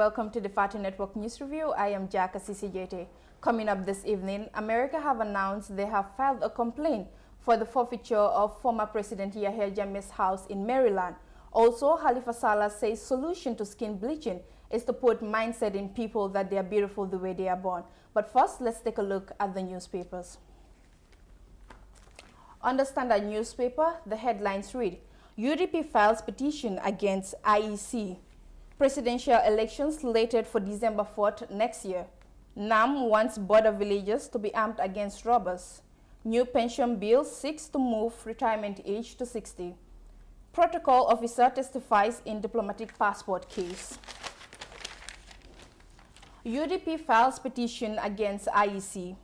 welcome to the Fatu Network News Review. I am Jaka CCJT. Coming up this evening, America have announced they have filed a complaint for the forfeiture of former President Yahya Jammeh's house in Maryland. Also, Halifa Sallah says solution to skin bleaching is to put mindset in people that they are beautiful the way they are born. But first, let's take a look at the newspapers. On the Standard newspaper, the headlines read, UDP files petition against IEC. Presidential elections slated for December 4th next year. NAM wants border villages to be armed against robbers. New pension bill seeks to move retirement age to 60. Protocol officer testifies in diplomatic passport case. UDP files petition against IEC.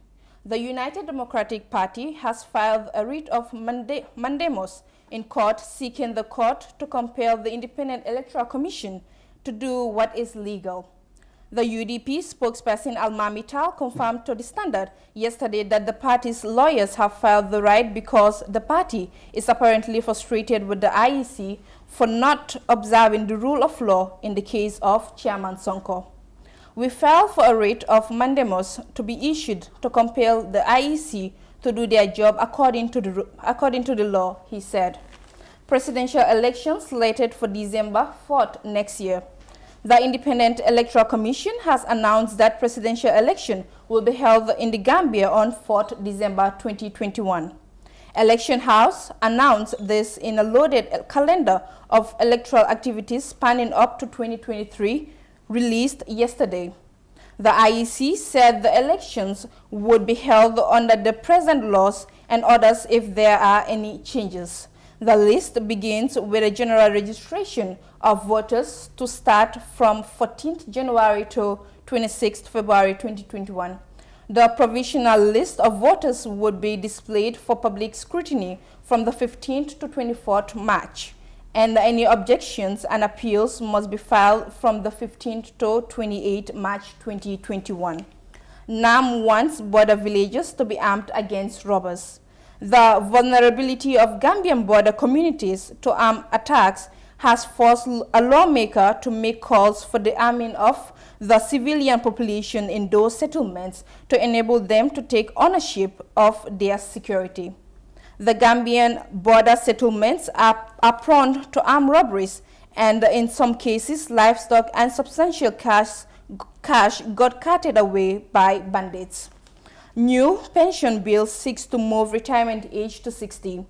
The United Democratic Party has filed a writ of mandamus in court seeking the court to compel the Independent Electoral Commission to do what is legal. The UDP spokesperson Almami Tal confirmed to the Standard yesterday that the party's lawyers have filed the right because the party is apparently frustrated with the IEC for not observing the rule of law in the case of Chairman Sonko. We filed for a writ of mandamus to be issued to compel the IEC to do their job according to the law, he said. Presidential elections slated for December 4th next year. The Independent Electoral Commission has announced that presidential election will be held in the Gambia on 4th December 2021. Election House announced this in a loaded calendar of electoral activities spanning up to 2023, released yesterday. The IEC said the elections would be held under the present laws and orders if there are any changes. The list begins with a general registration of voters to start from 14th January to 26th February 2021. The provisional list of voters would be displayed for public scrutiny from the 15th to 24th March, and any objections and appeals must be filed from the 15th to 28th March 2021. NAM wants border villages to be armed against robbers. The vulnerability of Gambian border communities to armed attacks has forced a lawmaker to make calls for the arming of the civilian population in those settlements to enable them to take ownership of their security. The Gambian border settlements are prone to armed robberies, and in some cases, livestock and substantial cash got carted away by bandits. New pension bill seeks to move retirement age to 60.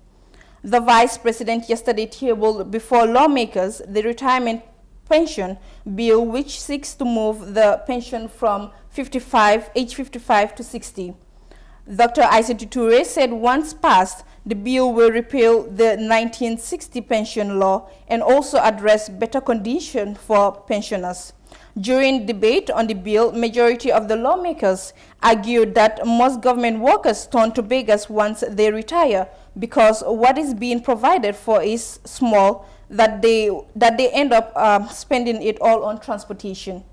The Vice President yesterday tabled before lawmakers the retirement pension bill, which seeks to move the pension from age 55 to 60. Dr. Aissatou Touré said once passed, the bill will repeal the 1960 pension law and also address better conditions for pensioners. During debate on the bill, majority of the lawmakers argued that most government workers turn to beggars once they retire because what is being provided for is small, that they end up spending it all on transportation.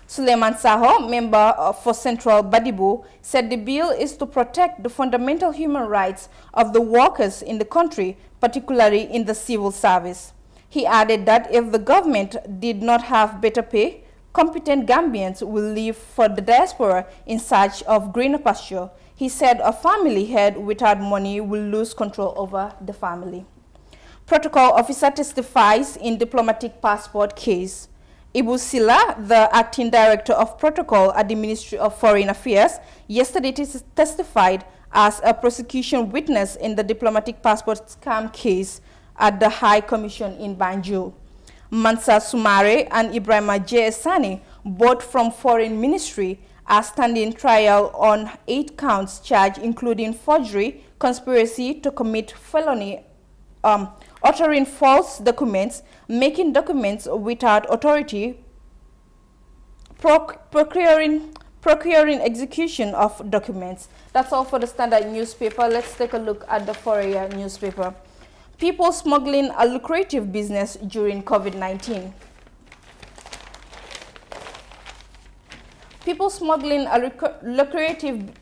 Suleiman Saho, member for Central Badibu, said the bill is to protect the fundamental human rights of the workers in the country, particularly in the civil service. He added that if the government did not have better pay, competent Gambians will leave for the diaspora in search of greener pasture. He said a family head without money will lose control over the family. Protocol officer testifies in diplomatic passport case. Ibu Silla, the acting director of protocol at the Ministry of Foreign Affairs, yesterday testified as a prosecution witness in the diplomatic passport scam case at the High Commission in Banjul. Mansa Sumare and Ibrahima J. Sani, both from Foreign Ministry, are standing trial on 8 counts charged, including forgery, conspiracy to commit felony, uttering false documents, making documents without authority, procuring execution of documents. That's all for the Standard newspaper. Let's take a look at the Fourier newspaper. People smuggling a lucrative business during COVID-19. People smuggling a lucrative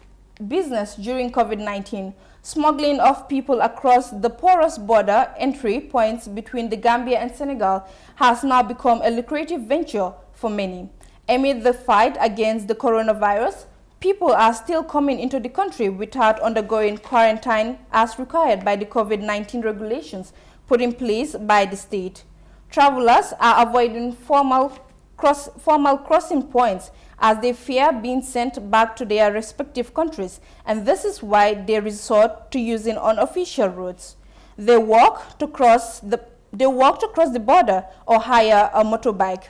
business during COVID-19. Smuggling of people across the porous border entry points between the Gambia and Senegal has now become a lucrative venture for many. Amid the fight against the coronavirus, people are still coming into the country without undergoing quarantine as required by the COVID-19 regulations put in place by the state. Travelers are avoiding formal crossing points as they fear being sent back to their respective countries, and this is why they resort to using unofficial routes. They walk to cross the border or hire a motorbike.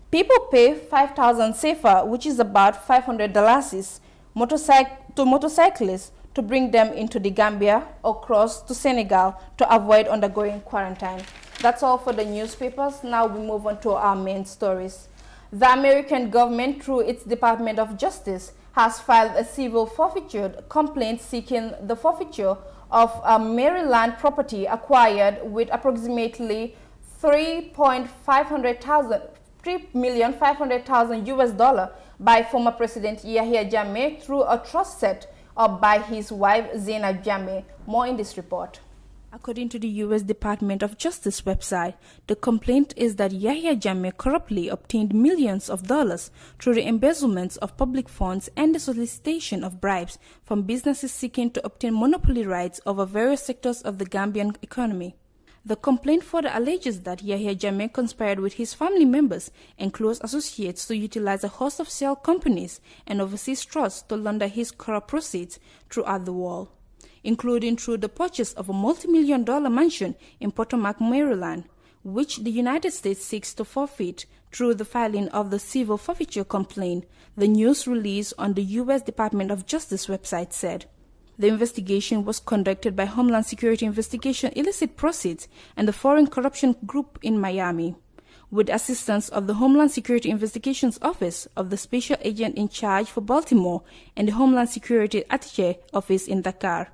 People pay $5,000 CFA, which is about $500 to motorcyclists to bring them into the Gambia or cross to Senegal to avoid undergoing quarantine. That's all for the newspapers. Now we move on to our main stories. The American government, through its Department of Justice, has filed a civil forfeiture complaint seeking the forfeiture of a Maryland property acquired with approximately $3,500,000 US by former President Yahya Jammeh through a trust set up by his wife Zainab Jammeh. More in this report. According to the U.S. Department of Justice website, the complaint is that Yahya Jammeh corruptly obtained millions of dollars through the embezzlement of public funds and the solicitation of bribes from businesses seeking to obtain monopoly rights over various sectors of the Gambian economy. The complaint further alleges that Yahya Jammeh conspired with his family members and close associates to utilize a host of shell companies and overseas trusts to launder his corrupt proceeds throughout the world, including through the purchase of a multi-million-dollar mansion in Potomac, Maryland, which the United States seeks to forfeit through the filing of the civil forfeiture complaint, the news release on the U.S. Department of Justice website said. The investigation was conducted by Homeland Security Investigation Illicit Proceeds and the Foreign Corruption Group in Miami, with assistance of the Homeland Security Investigations Office of the Special Agent in Charge for Baltimore and the Homeland Security Attaché Office in Dakar.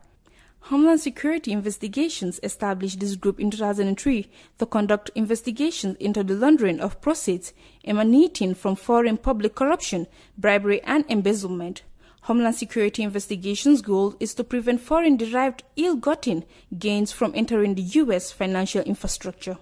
Homeland Security Investigations established this group in 2003 to conduct investigations into the laundering of proceeds emanating from foreign public corruption, bribery, and embezzlement. Homeland Security Investigations' goal is to prevent foreign-derived ill-gotten gains from entering the U.S. financial infrastructure.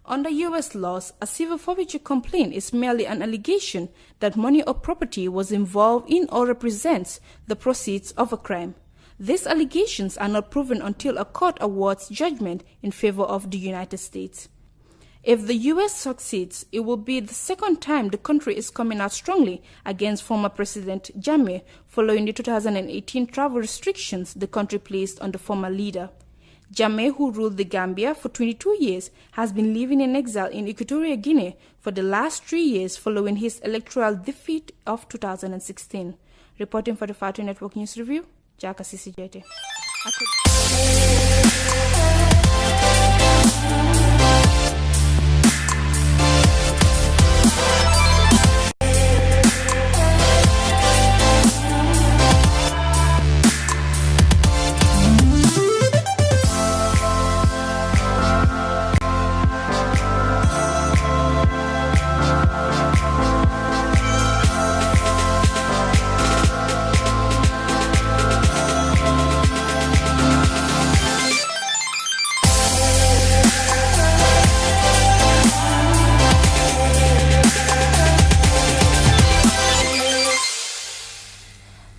Under U.S. laws, a civil forfeiture complaint is merely an allegation that money or property was involved in or represents the proceeds of a crime. These allegations are not proven until a court awards judgment in favor of the United States. If the U.S. succeeds, it will be the second time the country is coming out strongly against former President Jammeh following the 2018 travel restrictions the country placed on the former leader. Jammeh, who ruled the Gambia for 22 years, has been living in exile in Equatorial Guinea for the last 3 years following his electoral defeat of 2016. Reporting for the Fatu Network News Review, Jaka Sisijete.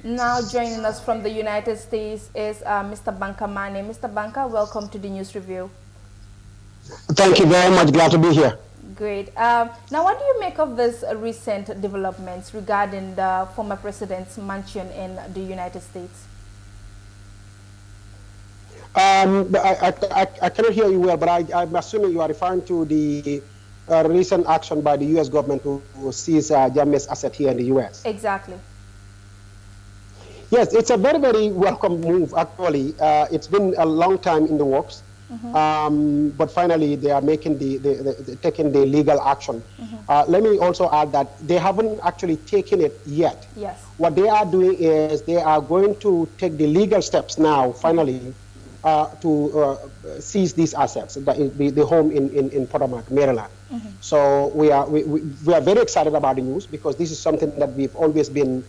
Now joining us from the United States is Mr. Banka Mane. Mr. Banka, welcome to the News Review. Thank you very much. Glad to be here. Great. Now, what do you make of these recent developments regarding the former president's mansion in the United States? I cannot hear you well, but I'm assuming you are referring to the recent action by the U.S. government to seize Jammeh's asset here in the U.S. Exactly. Yes, it's a very, very welcome move, actually. It's been a long time in the works, but finally they are making taking the legal action. Let me also add that they haven't actually taken it yet. Yes. What they are doing is they are going to take the legal steps now, finally, to seize these assets, the home in Potomac, Maryland. So we are very excited about the news because this is something that we've always been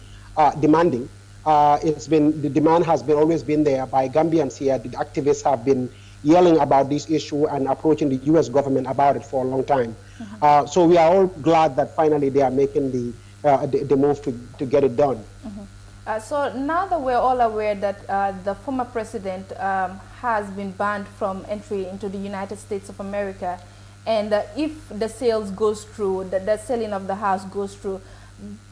demanding. The demand has always been there by Gambians here. The activists have been yelling about this issue and approaching the U.S. government about it for a long time. So we are all glad that finally they are making the move to get it done. So now that we're all aware that the former president has been banned from entry into the United States of America, and if the sales goes through, the selling of the house goes through,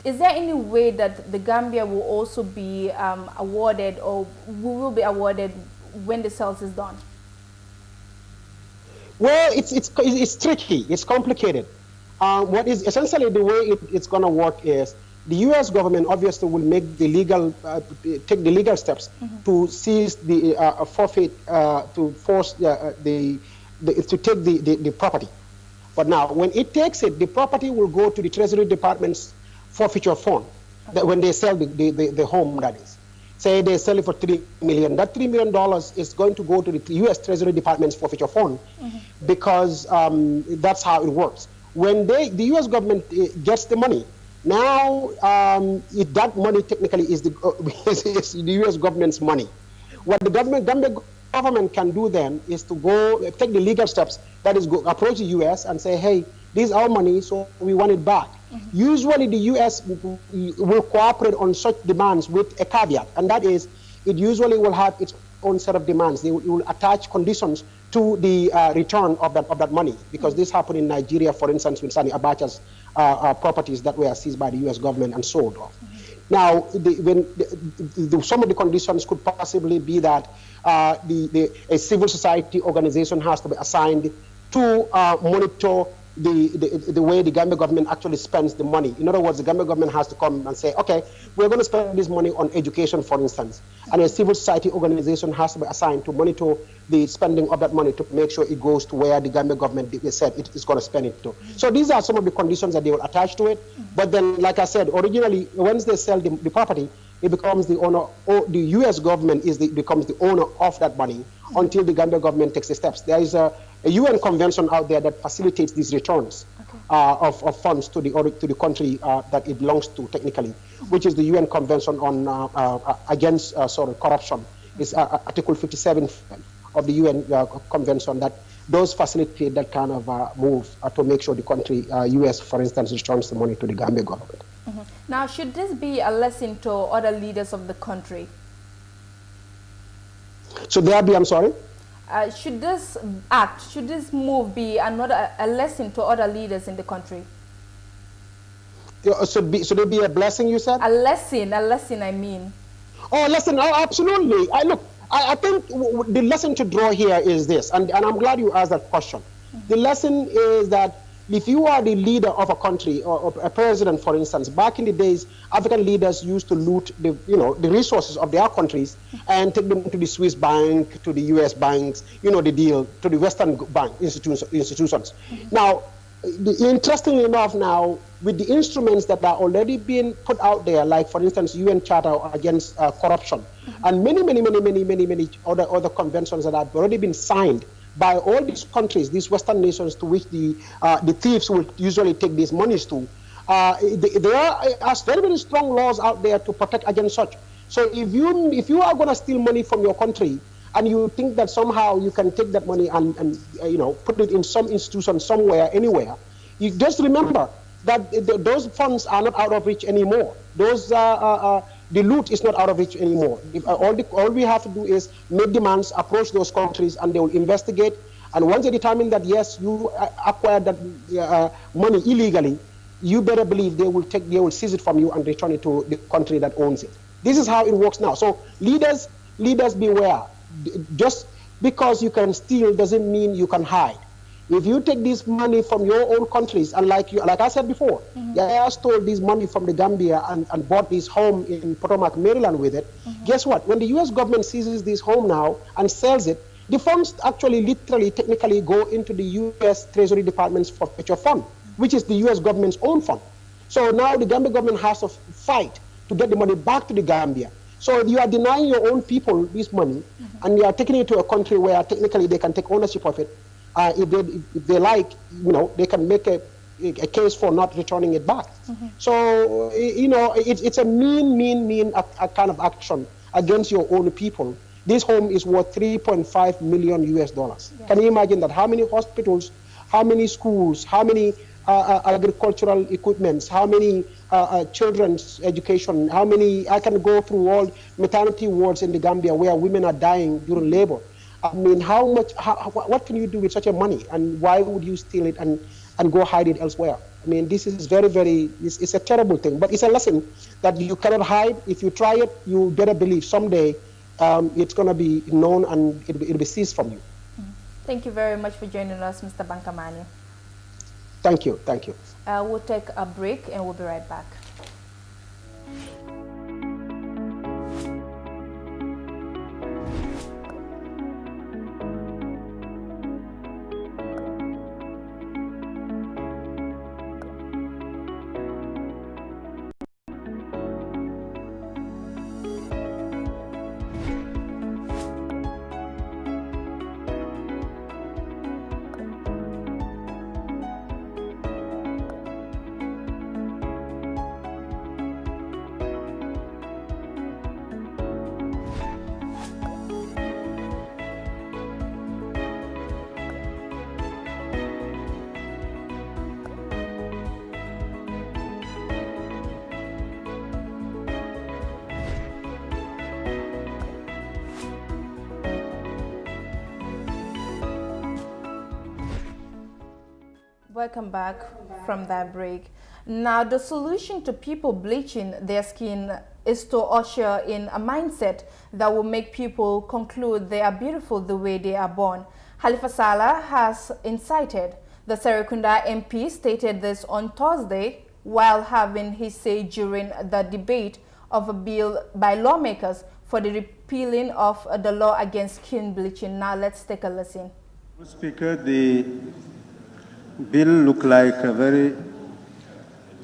is there any way that the Gambia will also be awarded, or we will be awarded when the sales is done? Well, it's tricky. It's complicated. What is essentially the way it's going to work is the U.S. government obviously will make the legal take the legal steps to seize the forfeit to force to take the property. But now, when it takes it, the property will go to the Treasury Department's forfeiture fund. That when they sell the home, that is. Say they sell it for $3 million. That $3 million is going to go to the U.S. Treasury Department's forfeiture fund because that's how it works. When the U.S. government gets the money, now that money technically is the U.S. government's money. What the Gambia government can do then is to go take the legal steps, that is, go approach the U.S. and say, hey, this is our money, so we want it back. Usually the U.S. will cooperate on such demands with a caveat, and that is it usually will have its own set of demands. They will attach conditions to the return of that money, because this happened in Nigeria, for instance, with Sani Abacha's properties that were seized by the U.S. government and sold off. Now, some of the conditions could possibly be that a civil society organization has to be assigned to monitor the way the Gambia government actually spends the money. In other words, the Gambia government has to come and say, okay, we're going to spend this money on education, for instance, and a civil society organization has to be assigned to monitor the spending of that money to make sure it goes to where the Gambia government said it is going to spend it to. So these are some of the conditions that they will attach to it. But then, like I said, originally, once they sell the property, it becomes the owner, or the U.S. government becomes the owner of that money until the Gambia government takes the steps. There is a UN convention out there that facilitates these returns of funds to the country that it belongs to technically, which is the UN Convention on against corruption. It's Article 57 of the UN Convention that does facilitate that kind of move to make sure the country, U.S. for instance, returns the money to the Gambia government. Now, should this be a lesson to other leaders of the country? Should there be, I'm sorry? Should this move be a lesson to other leaders in the country? Should it be a blessing, you said? A lesson, I mean. Oh, lesson, oh, absolutely. I think the lesson to draw here is this, and I'm glad you asked that question. The lesson is that if you are the leader of a country, or a president, for instance, back in the days, African leaders used to loot the resources of their countries and take them to the Swiss bank, to the US banks, the deal, to the Western bank institutions. Now, interestingly enough now, with the instruments that are already being put out there, like, for instance, UN Charter against corruption, and many other conventions that have already been signed by all these countries, these Western nations to which the thieves will usually take these monies to, there are very strong laws out there to protect against such. So if you are going to steal money from your country, and you think that somehow you can take that money and put it in some institution somewhere, anywhere, you just remember that those funds are not out of reach anymore. Those the loot is not out of reach anymore. All we have to do is make demands, approach those countries, and they will investigate. And once they determine that yes, you acquired that money illegally, you better believe they will seize it from you and return it to the country that owns it. This is how it works now. So leaders beware. Just because you can steal doesn't mean you can hide. If you take this money from your own countries, and like I said before, Yaya stole this money from the Gambia and bought this home in Potomac, Maryland with it, guess what? When the U.S. government seizes this home now and sells it, the funds actually literally, technically go into the U.S. Treasury Department's forfeiture fund, which is the U.S. government's own fund. So now the Gambia government has to fight to get the money back to the Gambia. So you are denying your own people this money, and you are taking it to a country where technically they can take ownership of it. If they like, they can make a case for not returning it back. So, it's a mean kind of action against your own people. This home is worth $3.5 million US. Yes. Can you imagine that? How many hospitals, how many schools, how many agricultural equipments, how many children's education, how many, I can go through all maternity wards in the Gambia where women are dying during labor. I mean, what can you do with such a money? And why would you steal it and go hide it elsewhere? I mean, this is it's a terrible thing, but it's a lesson that you cannot hide. If you try it, you better believe someday it's going to be known and it'll be seized from you. Thank you very much for joining us, Mr. Bankamani. Thank you, thank you. We'll take a break and we'll be right back. Welcome back from that break. Now, the solution to people bleaching their skin is to usher in a mindset that will make people conclude they are beautiful the way they are born. Halifa Sallah has incited. The Serekunda MP stated this on Thursday while having his say during the debate of a bill by lawmakers for the repealing of the law against skin bleaching. Now, let's take a listen. Mr. Speaker, the bill looks like a very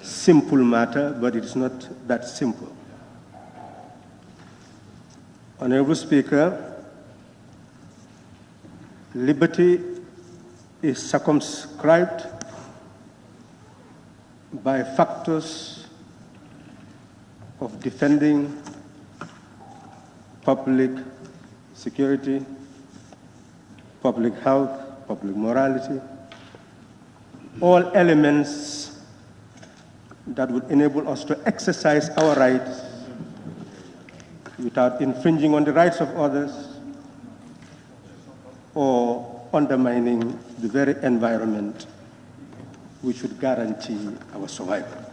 simple matter, but it's not that simple. Honorable Speaker, liberty is circumscribed by factors of defending public security, public health, public morality, all elements that would enable us to exercise our rights without infringing on the rights of others or undermining the very environment which would guarantee our survival.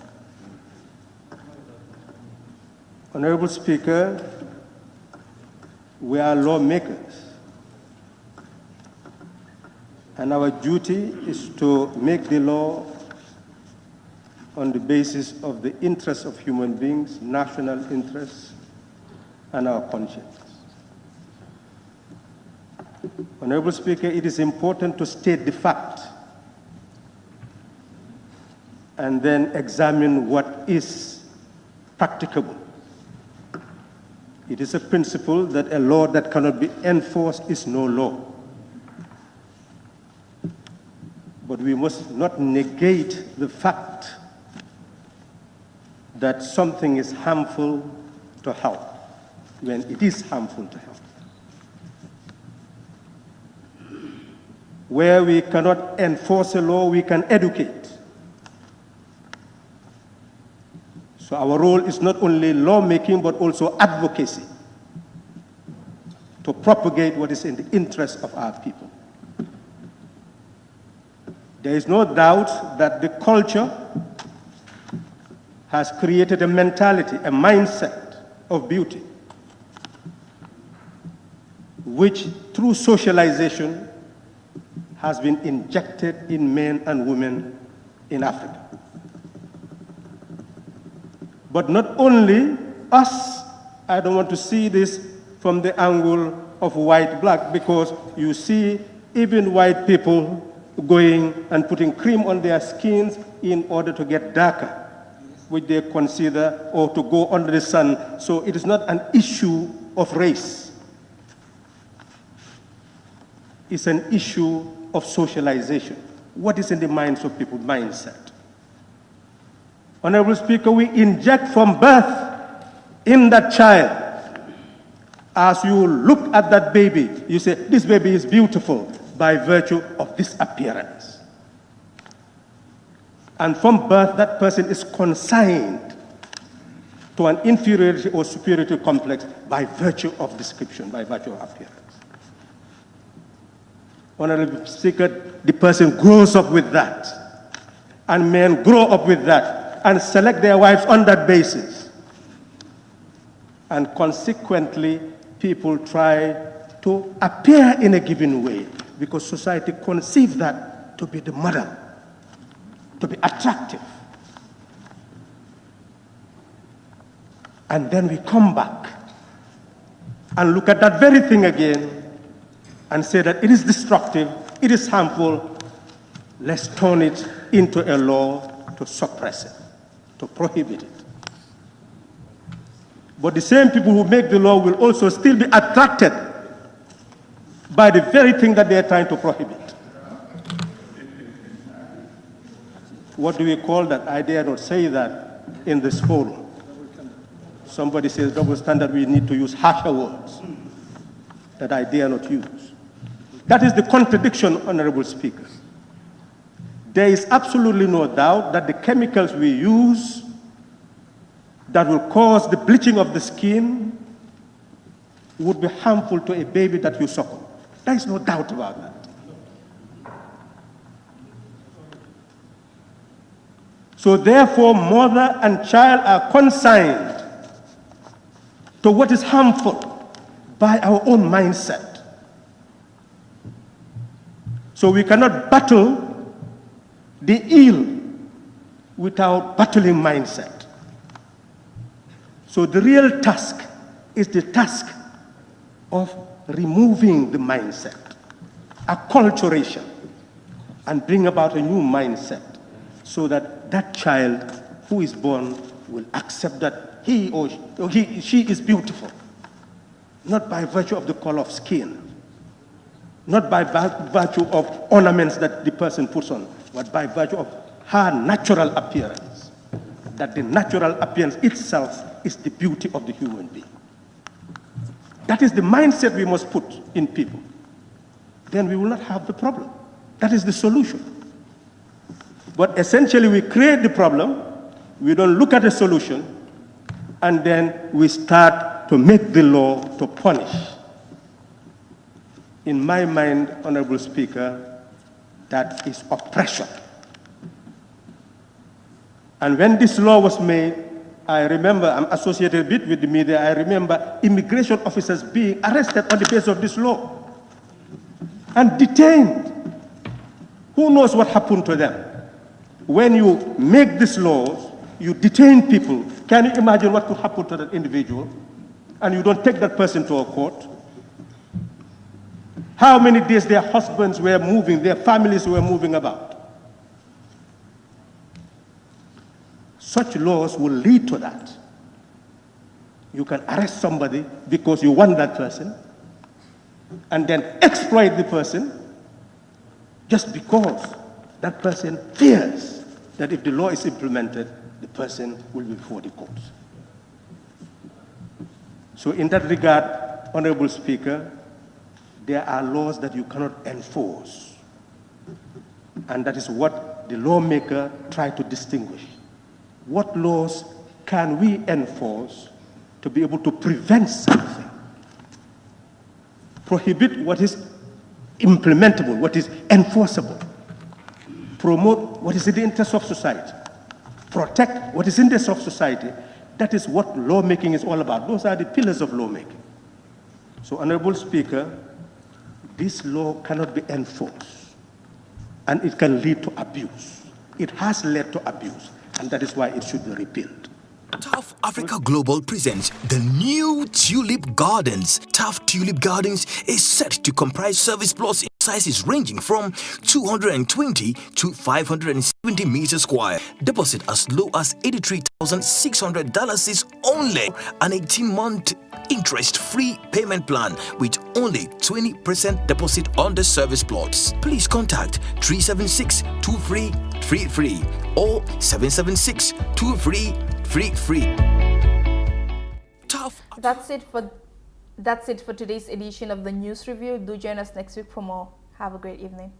Honorable Speaker, we are lawmakers, and our duty is to make the law on the basis of the interests of human beings, national interests, and our conscience. Honorable Speaker, it is important to state the fact and then examine what is practicable. It is a principle that a law that cannot be enforced is no law. But we must not negate the fact that something is harmful to health when it is harmful to health. Where we cannot enforce a law, we can educate. So our role is not only lawmaking, but also advocacy to propagate what is in the interest of our people. There is no doubt that the culture has created a mentality, a mindset of beauty, which through socialization has been injected in men and women in Africa. But not only us, I don't want to see this from the angle of white-black, because you see even white people going and putting cream on their skins in order to get darker, which they consider, or to go under the sun. So it is not an issue of race. It's an issue of socialization. What is in the minds of people, mindset? Honorable Speaker, we inject from birth in that child. As you look at that baby, you say, this baby is beautiful by virtue of this appearance. And from birth, that person is consigned to an inferiority or superiority complex by virtue of description, by virtue of appearance. Honorable Speaker, the person grows up with that, and men grow up with that, and select their wives on that basis. And consequently, people try to appear in a given way because society conceives that to be the model, to be attractive. And then we come back and look at that very thing again and say that it is destructive, it is harmful, let's turn it into a law to suppress it, to prohibit it. But the same people who make the law will also still be attracted by the very thing that they are trying to prohibit. What do we call that? I dare not say that in this forum. Somebody says double standard, we need to use harsher words that I dare not use. That is the contradiction, Honorable Speaker. There is absolutely no doubt that the chemicals we use that will cause the bleaching of the skin would be harmful to a baby that you suckle. There is no doubt about that. So therefore, mother and child are consigned to what is harmful by our own mindset. So we cannot battle the ill without battling mindset. So the real task is the task of removing the mindset, acculturation, and bring about a new mindset so that that child who is born will accept that he or she is beautiful, not by virtue of the color of skin, not by virtue of ornaments that the person puts on, but by virtue of her natural appearance, that the natural appearance itself is the beauty of the human being. That is the mindset we must put in people. Then we will not have the problem. That is the solution. But essentially we create the problem, we don't look at the solution, and then we start to make the law to punish. In my mind, Honorable Speaker, that is oppression. And when this law was made, I remember, I'm associated a bit with the media, I remember immigration officers being arrested on the basis of this law and detained. Who knows what happened to them? When you make these laws, you detain people. Can you imagine what could happen to that individual? And you don't take that person to a court. How many days their husbands were moving, their families were moving about? Such laws will lead to that. You can arrest somebody because you want that person and then exploit the person just because that person fears that if the law is implemented, the person will be before the courts. So in that regard, Honorable Speaker, there are laws that you cannot enforce. And that is what the lawmaker tried to distinguish. What laws can we enforce to be able to prevent something? Prohibit what is implementable, what is enforceable. Promote what is in the interest of society. Protect what is in the interest of society. That is what lawmaking is all about. Those are the pillars of lawmaking. So, Honorable Speaker, this law cannot be enforced, and it can lead to abuse. It has led to abuse, and that is why it should be repealed. Tough Africa Global presents the new Tulip Gardens. Tough Tulip Gardens is set to comprise service plots in sizes ranging from 220 to 570 meters square. Deposit as low as $83,600 is only an 18-month interest-free payment plan with only 20% deposit on the service plots. Please contact 376-2333 or 776-2333. Tough. That's it for today's edition of the News Review. Do join us next week for more. Have a great evening.